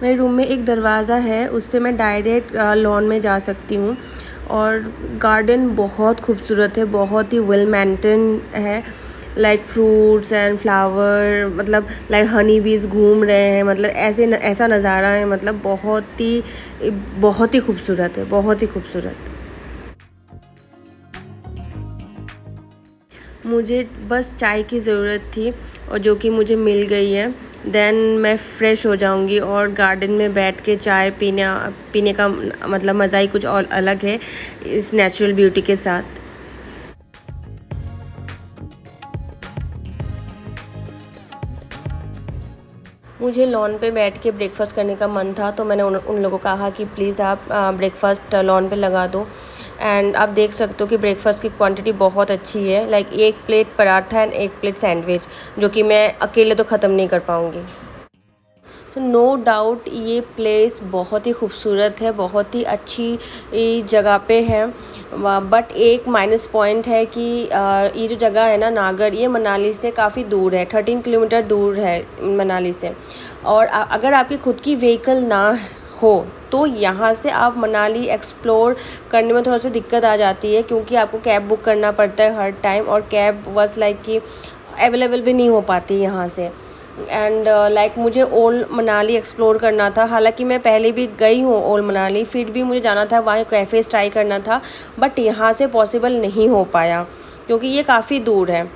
मेरे रूम में एक दरवाज़ा है, उससे मैं डायरेक्ट लॉन में जा सकती हूँ। और गार्डन बहुत खूबसूरत है, बहुत ही वेल मेंटेन है। लाइक फ्रूट्स एंड फ्लावर, मतलब लाइक हनी बीज घूम रहे हैं, मतलब ऐसा नज़ारा है, मतलब बहुत ही खूबसूरत है, बहुत ही खूबसूरत। मुझे बस चाय की ज़रूरत थी और जो कि मुझे मिल गई है। देन मैं फ़्रेश हो जाऊंगी और गार्डन में बैठ के चाय पीने का मतलब मज़ा ही कुछ और अलग है इस नेचुरल ब्यूटी के साथ। मुझे लॉन पे बैठ के ब्रेकफास्ट करने का मन था, तो मैंने उन लोगों को कहा कि प्लीज़ आप ब्रेकफास्ट लॉन पे लगा दो। एंड आप देख सकते हो कि ब्रेकफास्ट की क्वांटिटी बहुत अच्छी है। लाइक एक प्लेट पराठा एंड एक प्लेट सैंडविच, जो कि मैं अकेले तो ख़त्म नहीं कर पाऊँगी। तो नो डाउट ये प्लेस बहुत ही खूबसूरत है, बहुत ही अच्छी जगह पे है। बट एक माइनस पॉइंट है कि ये जो जगह है ना नागर, ये मनाली से काफ़ी दूर है, 13 किलोमीटर दूर है मनाली से। और अगर आपकी खुद की व्हीकल ना हो तो यहाँ से आप मनाली एक्सप्लोर करने में थोड़ा सा दिक्कत आ जाती है, क्योंकि आपको कैब बुक करना पड़ता है हर टाइम, और कैब बस लाइक कि अवेलेबल भी नहीं हो पाती यहाँ से। एंड लाइक मुझे ओल्ड मनाली एक्सप्लोर करना था। हालांकि मैं पहले भी गई हूँ ओल्ड मनाली, फिर भी मुझे जाना था वहाँ, कैफ़ेज़ ट्राई करना था, बट यहाँ से पॉसिबल नहीं हो पाया क्योंकि ये काफ़ी दूर है।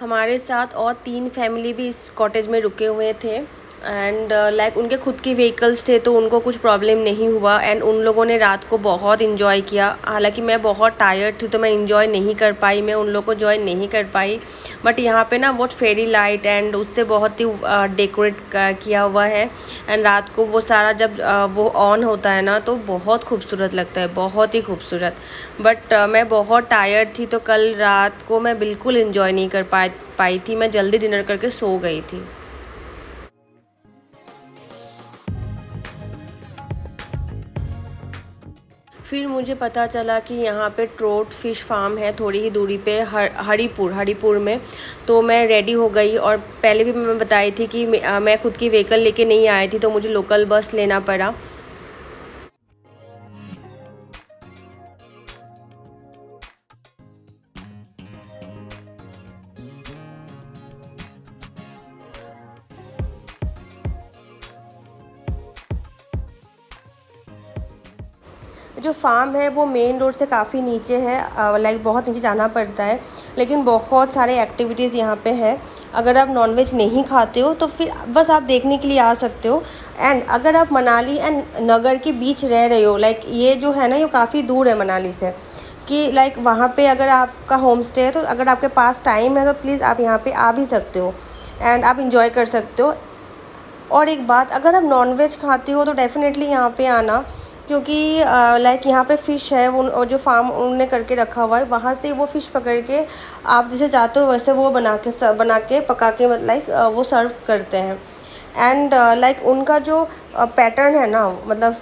हमारे साथ और 3 फैमिली भी इस कॉटेज में रुके हुए थे। एंड लाइक उनके खुद की व्हीकल्स थे, तो उनको कुछ प्रॉब्लम नहीं हुआ। एंड उन लोगों ने रात को बहुत इन्जॉय किया। हालांकि मैं बहुत टायर्ड थी तो मैं इन्जॉय नहीं कर पाई, मैं उन लोगों को जॉइन नहीं कर पाई। बट यहाँ पे ना बहुत फेरी लाइट एंड उससे बहुत ही डेकोरेट किया हुआ है। एंड रात को वो सारा जब वो ऑन होता है ना, तो बहुत खूबसूरत लगता है, बहुत ही खूबसूरत। बट मैं बहुत टायर्ड थी, तो कल रात को मैं बिल्कुल इन्जॉय नहीं कर पाई थी। मैं जल्दी डिनर करके सो गई थी। फिर मुझे पता चला कि यहाँ पे ट्रोट फिश फार्म है थोड़ी ही दूरी पे, हरिपुर में। तो मैं रेडी हो गई, और पहले भी मैं बताई थी कि मैं खुद की व्हीकल लेके नहीं आई थी, तो मुझे लोकल बस लेना पड़ा। जो फार्म है वो मेन रोड से काफ़ी नीचे है, लाइक बहुत नीचे जाना पड़ता है, लेकिन बहुत सारे एक्टिविटीज़ यहाँ पे है। अगर आप नॉनवेज नहीं खाते हो तो फिर बस आप देखने के लिए आ सकते हो। एंड अगर आप मनाली एंड नगर के बीच रह रहे हो, लाइक ये जो है ना, ये काफ़ी दूर है मनाली से, कि लाइक वहाँ पे अगर आपका होम स्टे है, तो अगर आपके पास टाइम है तो प्लीज़ आप यहाँ पे आ भी सकते हो एंड आप इंजॉय कर सकते हो। और एक बात, अगर आप नॉनवेज खाते हो तो डेफ़िनेटली यहाँ पे आना, क्योंकि लाइक यहाँ पे फ़िश है, वो और जो फार्म उन्होंने करके रखा हुआ है, वहाँ से वो फ़िश पकड़ के आप जैसे चाहते हो वैसे वो बना के पका के लाइक वो सर्व करते हैं। एंड लाइक उनका जो पैटर्न है ना, मतलब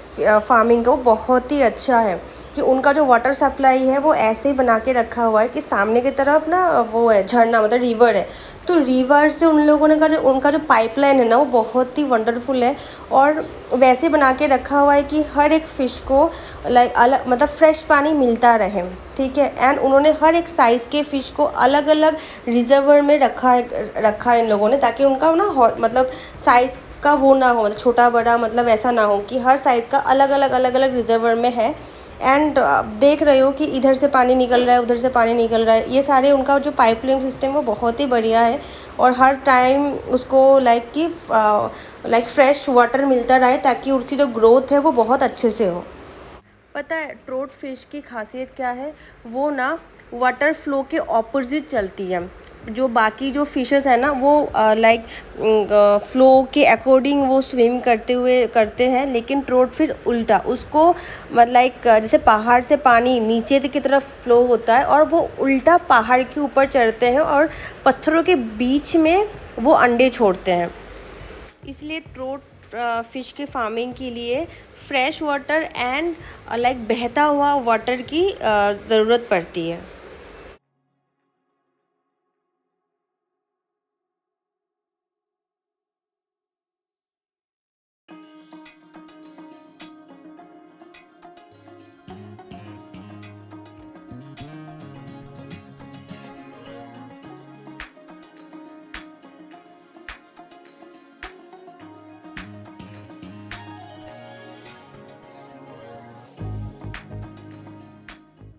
फार्मिंग का, वो बहुत ही अच्छा है कि उनका जो वाटर सप्लाई है वो ऐसे ही बना के रखा हुआ है कि सामने की तरफ ना वो है झरना, मतलब रिवर है। तो रिवर से उन लोगों ने का जो उनका जो पाइपलाइन है ना, वो बहुत ही वंडरफुल है। और वैसे बना के रखा हुआ है कि हर एक फ़िश को लाइक अलग, मतलब फ्रेश पानी मिलता रहे। ठीक है। एंड उन्होंने हर एक साइज़ के फ़िश को अलग अलग रिजर्वर में रखा है इन लोगों ने, ताकि उनका ना मतलब साइज़ का वो ना हो, मतलब छोटा बड़ा, मतलब ऐसा ना हो, कि हर साइज़ का अलग अलग रिजर्वर में है। एंड आप देख रहे हो कि इधर से पानी निकल रहा है, उधर से पानी निकल रहा है। ये सारे उनका जो पाइपलाइन सिस्टम है वो बहुत ही बढ़िया है, और हर टाइम उसको लाइक फ्रेश वाटर मिलता रहे, ताकि उसकी जो ग्रोथ है वो बहुत अच्छे से हो। पता है ट्रोट फिश की खासियत क्या है? वो ना वाटर फ्लो के ऑपोजिट चलती है। जो बाकी जो फिशेस है ना, वो लाइक फ्लो के अकॉर्डिंग वो स्विम करते हैं, लेकिन ट्रोट फिश उल्टा उसको, मतलब लाइक जैसे पहाड़ से पानी नीचे की तरफ फ्लो होता है, और वो उल्टा पहाड़ के ऊपर चढ़ते हैं और पत्थरों के बीच में वो अंडे छोड़ते हैं। इसलिए ट्रोट फ़िश के फार्मिंग के लिए फ्रेश वाटर एंड लाइक बहता हुआ वाटर की ज़रूरत पड़ती है।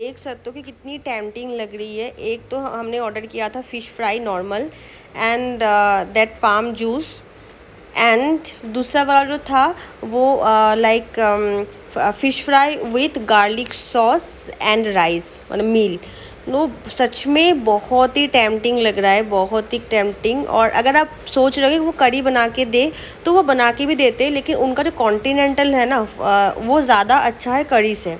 देख सकते हो कि कितनी टेम्पटिंग लग रही है। एक तो हमने ऑर्डर किया था fish fry normal and that palm juice, and दूसरा वाला जो था वो like fish fry with garlic sauce and rice, मतलब मील। नो, सच में बहुत ही टेम्पटिंग लग रहा है, बहुत ही टेम्पटिंग। और अगर आप सोच रहे हो कि वो कड़ी बना के दे तो वो बना के भी देते, लेकिन उनका जो कॉन्टिनेंटल है ना वो ज़्यादा अच्छा है कड़ी से।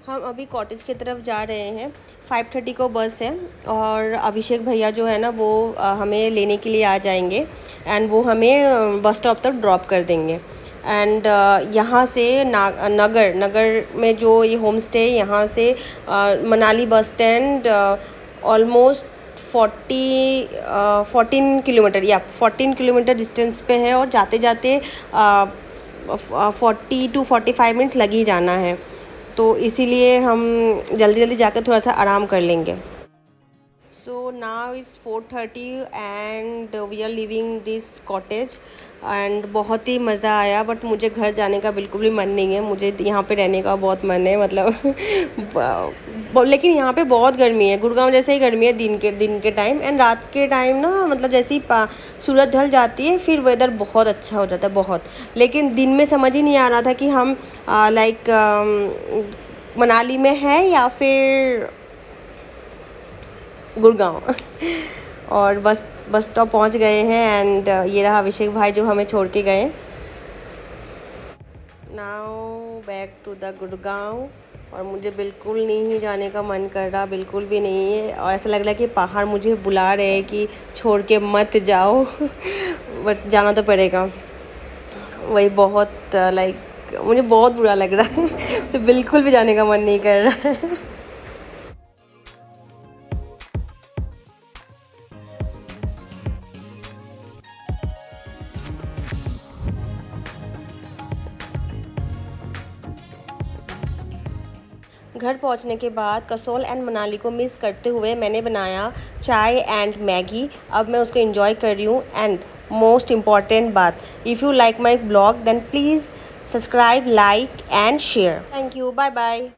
हम अभी कॉटेज की तरफ जा रहे हैं। 5:30 को बस है और अभिषेक भैया जो है ना वो हमें लेने के लिए आ जाएंगे एंड वो हमें बस स्टॉप तक ड्रॉप कर देंगे। एंड यहाँ से नगर नगर में जो ये होम स्टे, यहाँ से Manali bus stand almost 14 kilometre या 14 किलोमीटर डिस्टेंस पे है, और जाते जाते 40 to 45 मिनट्स लग ही जाना है। तो इसीलिए हम जल्दी जल्दी जाकर थोड़ा सा आराम कर लेंगे। So now is 4:30 and we are living this cottage and बहुत ही मज़ा आया, बट मुझे घर जाने का बिल्कुल भी मन नहीं है। मुझे यहाँ पे रहने का बहुत मन है, मतलब लेकिन यहाँ पे बहुत गर्मी है, गुड़गांव जैसे ही गर्मी है दिन के टाइम, एंड रात के टाइम ना मतलब जैसे ही सूरज ढल जाती है फिर वेदर बहुत अच्छा हो जाता है बहुत। लेकिन दिन में समझ ही नहीं आ रहा था कि हम लाइक मनाली में है या फिर गुड़गांव। और बस स्टॉप पहुंच गए हैं एंड ये रहा अभिषेक भाई जो हमें छोड़ के गए। Now back to the Gurgaon. और मुझे बिल्कुल नहीं जाने का मन कर रहा, बिल्कुल भी नहीं है, और ऐसा लग रहा है कि पहाड़ मुझे बुला रहे हैं कि छोड़ के मत जाओ बट जाना तो पड़ेगा। वही बहुत लाइक मुझे बहुत बुरा लग रहा है तो बिल्कुल भी जाने का मन नहीं कर रहा है। घर पहुंचने के बाद कसोल एंड मनाली को मिस करते हुए मैंने बनाया चाय एंड मैगी। अब मैं उसको एंजॉय कर रही हूँ। एंड मोस्ट इम्पॉर्टेंट बात, if you like my blog then please subscribe, like and share. Thank you, bye bye.